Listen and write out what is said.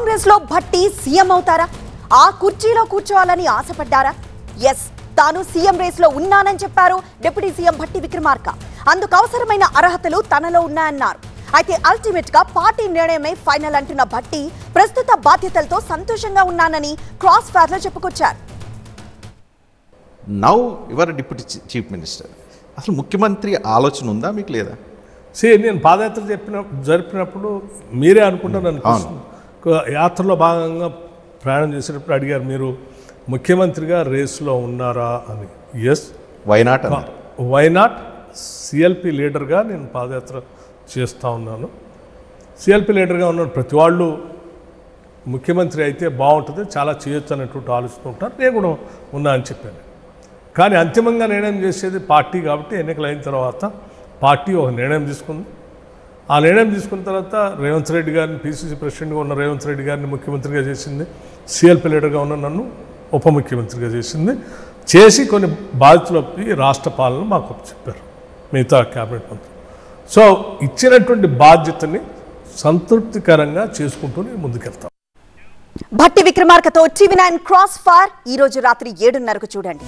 కాంగ్రెస్ లో భట్టి సీఎం అవుతారా? ఆ కుర్చీలో కూర్చోవాలని ఆశపడ్డారా? ఎస్, తాను సీఎం రేస్ లో ఉన్నానని చెప్పారు డిప్యూటీ సీఎం భట్టి విక్రమార్క. అందుకు అవసరమైన అర్హతలు తనలో ఉన్నాయన్నారు. అయితే అల్టిమేట్ గా పార్టీ నిర్ణయమే ఫైనల్ అంటున్న భట్టి ప్రస్తుత బాధ్యతలతో సంతోషంగా ఉన్నానని క్రాస్ ఫైర్ లో చెప్పుకొచ్చారు. Now your deputy chief minister, అసలు ముఖ్యమంత్రి ఆలోచన ఉందా మీకు లేదా? నేను పాదయాత్ర జరిపినప్పుడు మీరే అనుకుంటా నన్ను యాత్రలో భాగంగా ప్రయాణం చేసేటప్పుడు అడిగారు, మీరు ముఖ్యమంత్రిగా రేసులో ఉన్నారా అని. ఎస్, వై నాట్ సిఎల్పి లీడర్గా నేను పాదయాత్ర చేస్తూ ఉన్నాను. సిఎల్పి లీడర్గా ఉన్నాను. ప్రతి వాళ్ళు ముఖ్యమంత్రి అయితే బాగుంటుంది, చాలా చేయొచ్చు అనేటువంటి ఆలోచన ఉంటారు. నేను కూడా ఉన్నా అని చెప్పాను. కానీ అంతిమంగా నిర్ణయం చేసేది పార్టీ కాబట్టి ఎన్నికలు అయిన తర్వాత పార్టీ ఒక నిర్ణయం తీసుకుంది. ఆ నిర్ణయం తీసుకున్న తర్వాత రేవంత్ రెడ్డి గారిని, పిసిసి ప్రెసిడెంట్గా ఉన్న రేవంత్ రెడ్డి గారిని ముఖ్యమంత్రిగా చేసింది. సిఎల్పి లీడర్గా ఉన్న నన్ను ఉప ముఖ్యమంత్రిగా చేసింది. చేసి కొన్ని బాధ్యతలపై రాష్ట్ర పాలన మాకు చెప్పారు మిగతా క్యాబినెట్ మంత్రులు. సో ఇచ్చినటువంటి బాధ్యతని సంతృప్తికరంగా చేసుకుంటూ ముందుకెళ్తాం. భట్టి విక్రమార్కతో టీవీ9 క్రాస్ ఫైర్ ఈ రోజు రాత్రి 7:30కు చూడండి.